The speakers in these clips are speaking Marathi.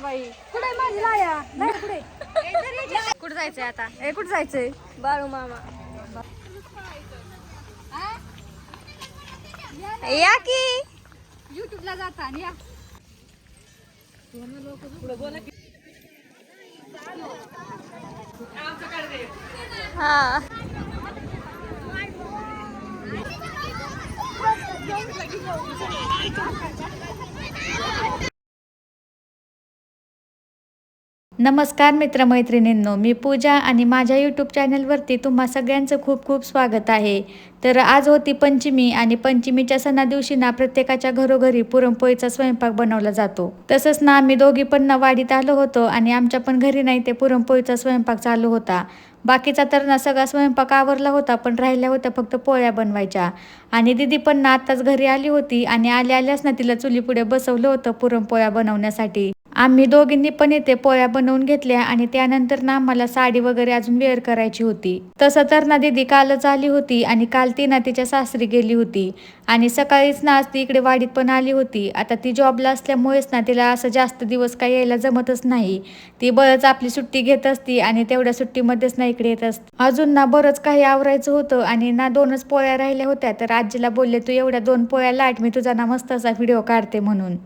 बाई कुठे माझी लाया कुठे कुठे जायचंय आता हे कुठे जायचंय बाळू मामा या की युट्यूबला जाता या हा नमस्कार मित्रमैत्रिणींनो, मी पूजा आणि माझ्या यूट्यूब चॅनलवरती तुम्हा सगळ्यांचं खूप खूप स्वागत आहे. तर आज होती पंचमी आणि पंचमीच्या सणा दिवशी ना प्रत्येकाच्या घरोघरी पुरणपोळीचा स्वयंपाक बनवला जातो. तसंच ना आम्ही दोघी पण ना वाडीत आलो होतो आणि आमच्या पण घरी नाही ते पुरणपोळीचा स्वयंपाक चालू होता. बाकीचा तर ना सगळा स्वयंपाक आवरला होता, पण राहिल्या होत्या फक्त पोळ्या बनवायच्या. आणि दीदी पण ना आत्ताच घरी आली होती आणि आल्याच ना तिला चुलीपुढे बसवलं होतं पुरणपोळ्या बनवण्यासाठी. आम्ही दोघींनी पण इथे पोळ्या बनवून घेतल्या आणि त्यानंतर ना आम्हाला साडी वगैरे अजून वेअर करायची होती. तसं तर ना दीदी कालच आली होती आणि काल ती ना तिच्या सासरी गेली होती आणि सकाळीच ना आज ती इकडे वाडीत पण आली होती. आता ती जॉबला असल्यामुळेच ना तिला असं जास्त दिवस काही यायला जमतच नाही. ती बरंच आपली सुट्टी घेत असती आणि तेवढ्या सुट्टीमध्येच ना इकडे येत असते. अजून ना बरंच काही आवरायचं होतं आणि ना 2च पोळ्या राहिल्या होत्या, तर आजीला बोलले तू एवढ्या 2 पोळ्या लाट, मी तुझा ना मस्त असा व्हिडिओ काढते म्हणून.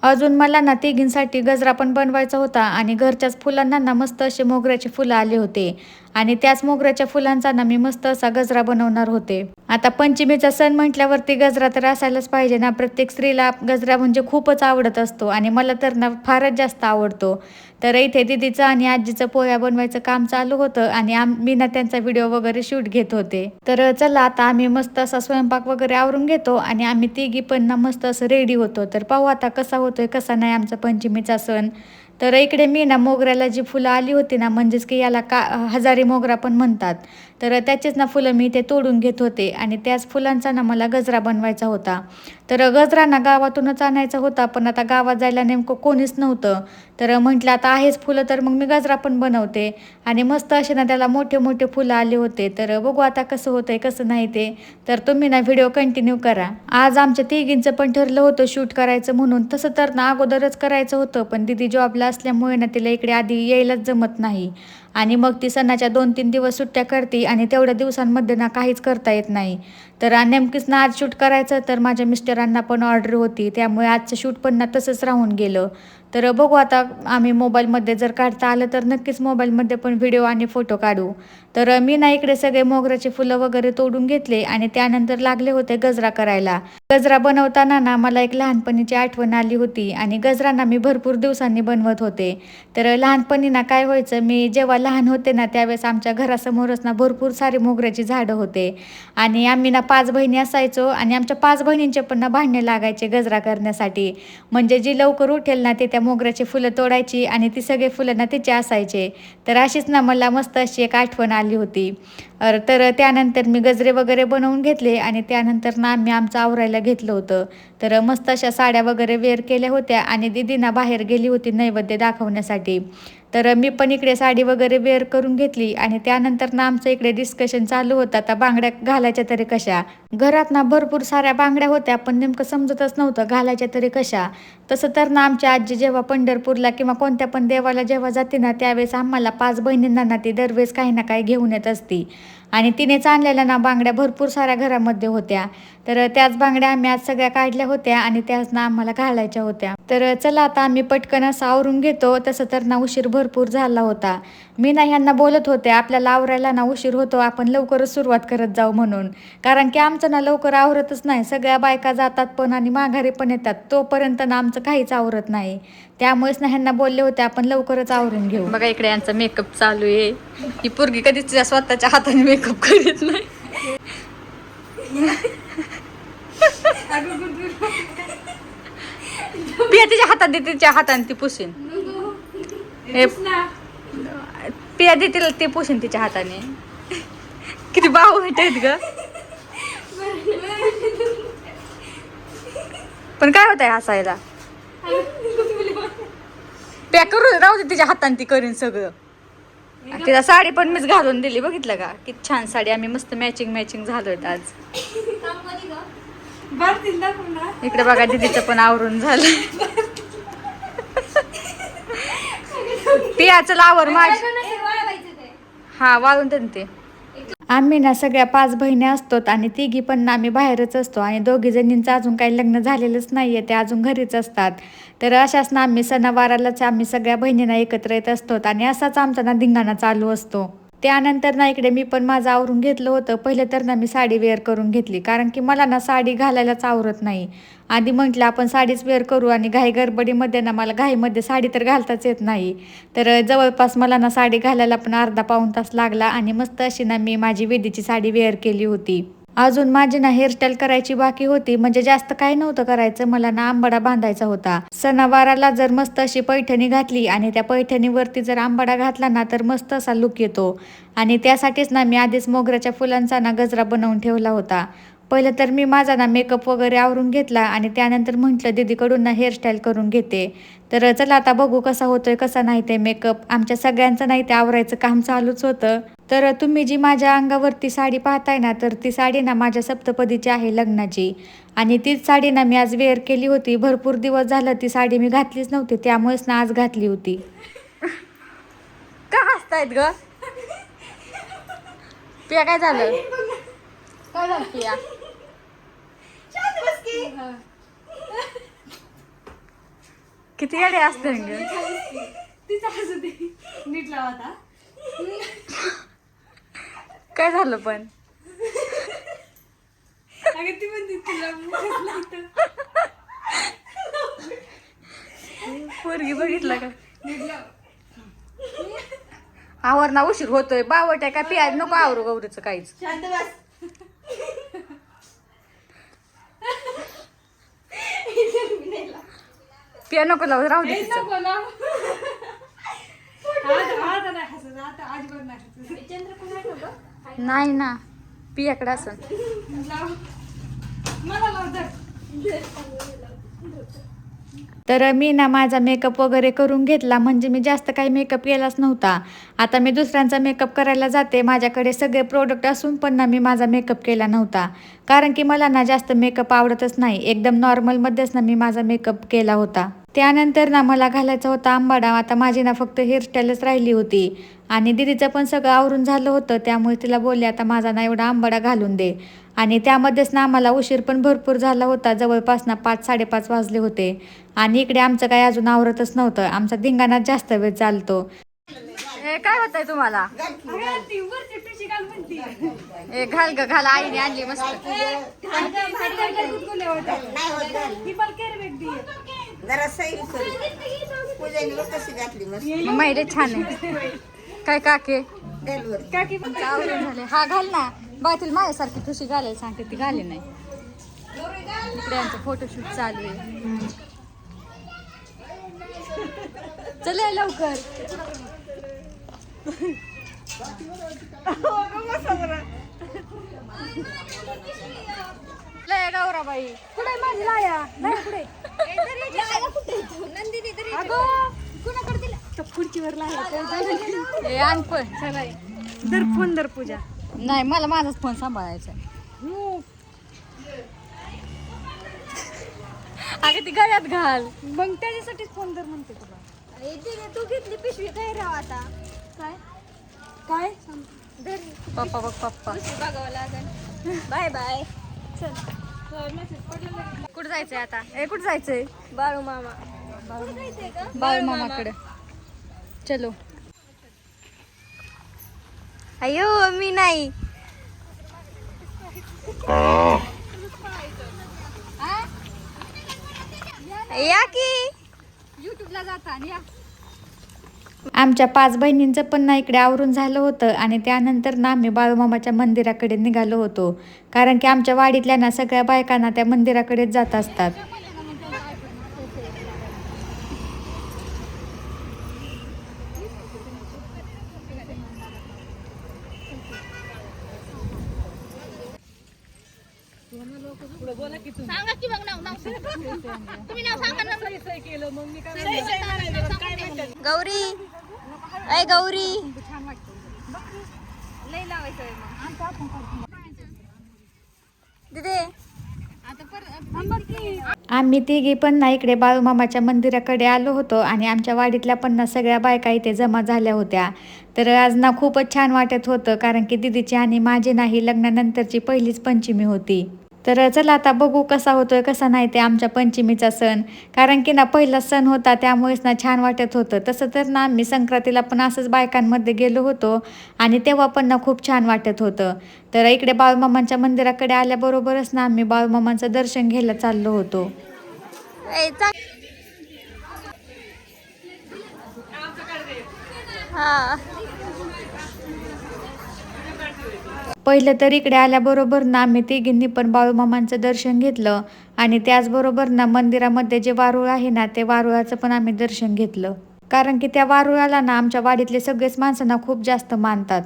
अजून मला ना तिघींसाठी गजरा पण बनवायचा होता आणि घरच्याच फुलांना ना मस्त असे मोगऱ्याचे फुलं आले होते आणि त्याच मोगऱ्याच्या फुलांचा ना मी मस्त असा गजरा बनवणार होते. आता पंचमीचा सण म्हटल्यावरती गजरा तर असायलाच पाहिजे ना. प्रत्येक स्त्रीला गजरा म्हणजे खूपच आवडत असतो आणि मला तर ना फारच जास्त आवडतो. तर इथे दीदीचं आणि आजीचं पोळ्या बनवायचं काम चालू होतं आणि मी ना त्यांचा व्हिडिओ वगैरे शूट घेत होते. तर चला आता आम्ही मस्त असा स्वयंपाक वगैरे आवरून घेतो आणि आम्ही तिघी पण ना मस्त असं रेडी होतो. तर पाहू आता कसा होतोय कसा नाही आमचा पंचमीचा सण. तर इकडे मी ना मोगऱ्याला जी फुलं आली होती ना, म्हणजेच की याला हजारी मोगरा पण म्हणतात, तर त्याचेच ना फुलं मी इथे तोडून घेत होते आणि त्याच फुलांचा ना मला गजरा बनवायचा होता. तर गजरा ना गावातूनच आणायचा होता, पण आता गावात जायला नेमकं कोणीच नव्हतं. तर म्हटलं आता आहेच फुलं तर मग मी गजरा पण बनवते आणि मस्त असे ना त्याला मोठे मोठे फुलं आले होते. तर बघू आता कसं होतंय कसं नाही ते. तर तुम्ही ना व्हिडिओ कंटिन्यू करा. आज आमच्या तिघींचं पण ठरलं होतं शूट करायचं म्हणून. तसं तर ना अगोदरच करायचं होतं, पण दीदी जॉबला असल्यामुळे ना तिला इकडे आधी यायलाच जमत नाही आणि मग ती सणाच्या 2-3 दिवस सुट्ट्या करते आणि तेवढ्या दिवसांमध्ये ना काहीच करता येत नाही. तर नेमकीच ना आज शूट करायचं, तर माझ्या मिस्टरांना पण ऑर्डर होती, त्यामुळे आजचं शूट पण ना तसंच राहून गेलं. तर बघू आता आम्ही मोबाईलमध्ये जर काढता आलं तर नक्कीच मोबाईलमध्ये पण व्हिडिओ आणि फोटो काढू. तर मी ना इकडे सगळे मोगऱ्याचे फुलं वगैरे तोडून घेतले आणि त्यानंतर लागले होते गजरा करायला. गजरा बनवताना ना मला एक लहानपणीची आठवण आली होती आणि गजरा ना मी भरपूर दिवसांनी बनवत होते. तर लहानपणी ना काय व्हायचं, मी जेव्हा लहान होते ना त्यावेळेस आमच्या घरासमोरच ना भरपूर सारी मोगऱ्याची झाडं होते आणि आम्ही ना 5 बहिणी असायचो आणि आमच्या 5 बहिणींचे पण ना भांडणे लागायचे गजरा करण्यासाठी. म्हणजे जी लवकर उठेल ना ते त्या मोगऱ्याची फुलं तोडायची आणि ती सगळे फुलं ना तिचे असायचे. तर अशीच ना मला मस्त अशी एक आठवण आली होती. तर त्यानंतर मी गजरे वगैरे बनवून घेतले आणि त्यानंतर ना आम्ही आमचं आवरायला घेतलं होतं. तर मस्त अशा साड्या वगैरे वेअर केल्या होत्या आणि दीदीना बाहेर गेली होती नैवेद्य दाखवण्यासाठी. तर मी पण इकडे साडी वगैरे वेअर करून घेतली आणि त्यानंतर ना आमचं इकडे डिस्कशन चालू होतं, आता बांगड्या घालायच्या तरी कशा. घरात ना भरपूर साऱ्या बांगड्या होत्या, पण नेमकं समजतच नव्हतं घालायच्या तरी कशा. तसं तर ना आमची आजी जेव्हा पंढरपूरला किंवा कोणत्या पण देवाला जेव्हा जाते ना त्यावेळेस आम्हाला 5 बहिणींना ना ती दरवेळेस काही ना काही घेऊन येत असती आणि तिनेच आणलेल्या ना बांगड्या भरपूर साऱ्या घरामध्ये होत्या. तर त्याच बांगड्या आम्ही आज सगळ्या काढल्या होत्या आणि त्याच ना आम्हाला घालायच्या होत्या. तर चला आता आम्ही पटकन असं आवरून घेतो. तसं तर ना उशीर भरपूर झाला होता. मी ना ह्यांना बोलत होते आपल्याला आवरायला ना उशीर होतो, आपण लवकरच सुरुवात करत जाऊ म्हणून. कारण की आमचं ना लवकर आवरतच नाही. सगळ्या बायका जातात पण आणि माघारी पण येतात, तोपर्यंत ना आमचं काहीच आवरत नाही. त्यामुळेच ना ह्यांना बोलले होते आपण लवकरच आवरून घेऊ. बघा इकडे यांचा मेकअप चालू आहे. ही पोरगी कधीच तिच्या स्वतःच्या हाताने मेकअप करीत नाही. पिया तिच्या हातात दे, तिच्या हाताने ती पुसीन. पिया दे तिला, ते पुसीन तिच्या हाताने. किती भाऊ आहेत ग. पण काय होत आहे हसायला. पिया करू राहू दे, तिच्या हाताने ती करीन सगळं. तिला साडी पण मीच घालून दिली, बघितलं का किती छान साडी. आम्ही मस्त मॅचिंग झालोय आज. इकडे बघा दीदीचं पण आवरून झालं. पिया चला आवर माझ हा वाळून ते आम्ही ना सगळ्या 5 बहिणी असतो आणि तिघी पण ना आम्ही बाहेरच असतो आणि दोघी जणींचं अजून काही लग्न झालेलंच नाहीये, ते अजून घरीच असतात. तर अशाच ना आम्ही सणावारालाच आम्ही सगळ्या बहिणींना एकत्र येत असतो आणि असाच आमचा ना धिंगाणा चालू असतो. त्यानंतर ना इकडे मी पण माझं आवरून घेतलं होतं. पहिले तर ना मी साडी वेअर करून घेतली, कारण की मला ना साडी घालायलाच आवरत नाही. आधी म्हटलं आपण साडीच वेअर करू आणि घाई गडबडीमध्ये ना मला घाईमध्ये साडी तर घालताच येत नाही. तर जवळपास मला ना साडी घालायला पण अर्धा पाऊण तास लागला आणि मस्त अशी ना मी माझी वेदीची साडी वेअर केली होती. अजून माझी ना हेअरस्टाईल करायची बाकी होती, म्हणजे जास्त काही नव्हतं करायचं. मला ना आंबाडा बांधायचा होता. सणावाराला जर मस्त अशी पैठणी घातली आणि त्या पैठणीवरती जर आंबाडा घातला ना तर मस्त असा लुक येतो. आणि त्यासाठीच ना मी आधीच मोगऱ्याच्या फुलांचा ना गजरा बनवून ठेवला होता. पहिलं तर मी माझा ना मेकअप वगैरे आवरून घेतला आणि त्यानंतर म्हटलं दीदीकडून ना हेअरस्टाईल करून घेते. तर चला आता बघू कसा होतोय कसा नाही ते मेकअप. आमच्या सगळ्यांचं नाही ते आवरायचं काम चालूच होतं. तर तुम्ही जी माझ्या अंगावरती साडी पाहताय ना, तर ती साडी ना माझ्या सप्तपदीची आहे लग्नाची. आणि तीच साडी ना मी आज वेअर केली होती. भरपूर दिवस झालं ती साडी मी घातलीच नव्हती, त्यामुळेच ना आज घातली होती. का हसतायत ग पिया? काय झालं पिया? किती गाडी असते नीट लावा. काय झालं पण? ती म्हणते तुला पोरगी बघितलं का? आवर ना उशीर होतोय. बावट आहे का पिया? नको आवरू गौरीचं काहीच. शांत बस. पिया नको लावू, राहू दे तिचं. नाही ना पियाकडे असं. तर मी ना माझा मेकअप वगैरे करून घेतला, म्हणजे मी जास्त काही मेकअप केलाच नव्हता. आता मी दुसऱ्यांचा मेकअप करायला जाते, माझ्याकडे सगळे प्रोडक्ट असून पण ना मी माझा मेकअप केला नव्हता, कारण की मला ना जास्त मेकअप आवडतच नाही. एकदम नॉर्मलमध्येच ना मी माझा मेकअप केला होता. त्यानंतर ना मला घालायचा होता आंबाडा. आता माझी ना फक्त हेअरस्टाईलच राहिली होती आणि दीदीचं पण सगळं आवरून झालं होतं, त्यामुळे तिला बोलले आता माझा ना एवढा आंबाडा घालून दे. आणि त्यामध्येच ना आम्हाला उशीर पण भरपूर झाला होता. जवळपास ना 5-5:30 वाजले होते आणि इकडे आमचं काही अजून आवरतच नव्हतं. आमचा धिंगाणा जास्त वेळ चालतो. काय होतंय तुम्हाला? घाल ग घाल, आईने आणली मस्त. माहिले छान आहे. काय काके आवरून झाले. हा घाल ना. बातील माझ्यासारखी ठुशी घालायला सांगते, ती घाले नाही. इकडे आमचं फोटोशूट चालू आहे. चल लवकर. लय गौराबाई कुठे माझी लाया? कुठे कुणाकडे दिला? खुर्चीवर लाया. आण पण दर फोन दर पूजा. नाही मला माझाच फोन सांभाळायचा. अगं ती गळ्यात घाल. मग त्याच्यासाठीच फोन दर म्हणते तुला. तू घेतली पिशवी काय राव आता? काय काय पप्पा बघ पप्पा बघावं लागेल. Bye bye. चल कुठं जायचंय आता? कुठं जायचंय? बाळू मामा. बाळू मामाकडे चलो. अयो मी नाही. या की युट्यूबला जाता या. आमच्या 5 बहिणींचं पण ना इकडे आवरून झालं होतं आणि त्यानंतर ना आम्ही बाळूमामाच्या मंदिराकडे निघालो होतो, कारण की आमच्या वाडीतल्या ना सगळ्या बायकांना त्या मंदिराकडेच जात असतात. गौरी ऐ गौरी दीदी आम्ही तिघी पण ना इकडे बाळूमामाच्या मंदिराकडे आलो होतो आणि आमच्या वाडीतल्या पण ना सगळ्या बायका इथे जमा झाल्या होत्या. तर आज ना खूपच छान वाटत होतं, कारण की दिदीची आणि माझी नाही लग्नानंतरची पहिलीच पंचमी होती. तर चला आता बघू कसा होतोय कसा नाही ते आमच्या पंचमीचा सण, कारण की ना पहिला सण होता त्यामुळेच ना छान वाटत होतं. तसं तर ना आम्ही संक्रांतीला पण असंच बायकांमध्ये गेलो होतो आणि तेव्हा पण ना खूप छान वाटत होतं. तर इकडे बाळूमामांच्या मंदिराकडे आल्याबरोबरच ना आम्ही बाळूमामांचं दर्शन घ्यायला चाललो होतो. पहिलं तर इकडे आल्याबरोबर ना आम्ही तिघींनी पण बाळूमामांचं दर्शन घेतलं आणि त्याचबरोबर ना मंदिरामध्ये जे वारुळ आहे ना ते वारुळाचं पण आम्ही दर्शन घेतलं, कारण की त्या वारुळाला ना आमच्या वाडीतले सगळेच माणसांना खूप जास्त मानतात.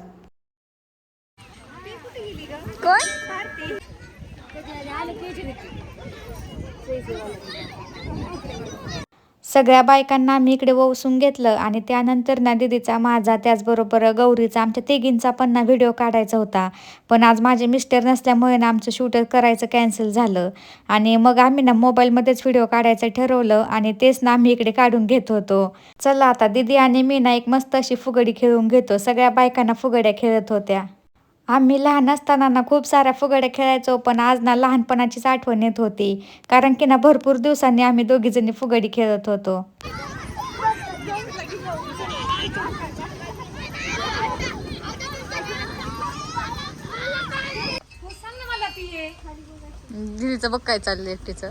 सगळ्या बायकांना आम्ही इकडे वसून घेतलं आणि त्यानंतर ना दीदीचा, माझा, त्याचबरोबर गौरीचा, आमच्या तिघींचा पण ना व्हिडिओ काढायचा होता. पण आज माझे मिस्टर नसल्यामुळे ना आमचं शूट करायचं कॅन्सल झालं आणि मग आम्ही ना मोबाईलमध्येच व्हिडिओ काढायचं ठरवलं आणि तेच ना आम्ही इकडे काढून घेत होतो. चला आता दीदी आणि मी ना एक मस्त अशी फुगडी खेळून घेतो. सगळ्या बायकांना फुगड्या खेळत होत्या. आम्ही लहान असताना ना खूप साऱ्या फुगड्या खेळायचो, पण आज ना लहानपणाचीच आठवण येत होती, कारण की ना भरपूर दिवसांनी आम्ही दोघीजणी फुगडी खेळत होतो. दिदीचं बघ काय चाललंय एकटीचं.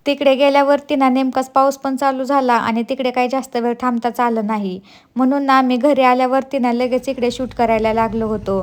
तिकडे गेल्यावरती ना नेमकाच पाऊस पण चालू झाला आणि तिकडे काही जास्त वेळ थांबताच आलं नाही, म्हणून ना आम्ही घरी आल्यावरती ना लगेच इकडे शूट करायला लागलो होतो.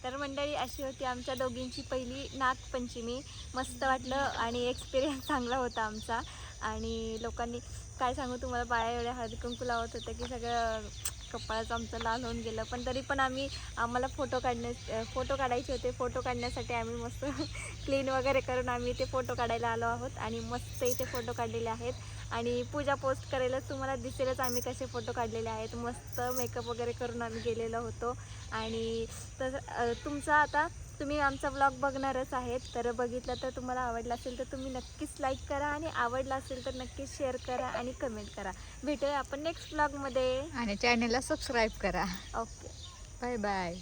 तर मंडळी अशी होती आमच्या दोघींची पहिली नागपंचमी. मस्त वाटलं आणि एक्सपिरियन्स चांगला होता आमचा. आणि लोकांनी काय सांगू तुम्हाला, बाया एवढ्या हळदी कुंकू लावत होत्या की सगळं कपाळाचं आमचं लाल होऊन गेलं. पण तरी पण आम्हाला फोटो काढायचे होते. फोटो काढण्यासाठी आम्ही मस्त क्लीन वगैरे करून आम्ही ते फोटो काढायला आलो आहोत आणि मस्त इथे फोटो काढलेले आहेत. आणि पूजा पोस्ट करायलाच तुम्हाला दिसेलच आम्ही कसे फोटो काढलेले आहेत. मस्त मेकअप वगैरे करून आम्ही गेलेलो होतो. आणि तुम्ही आमचा व्लॉग बघणारच आहेत, तर बघितलं तर तुम्हाला आवडला असेल तर तुम्ही नक्कीच लाईक करा आणि आवडला असेल तर नक्कीच शेअर करा आणि कमेंट करा. भेटूया आपण नेक्स्ट व्लॉगमध्ये आणि चॅनलला सबस्क्राईब करा. Okay, bye bye.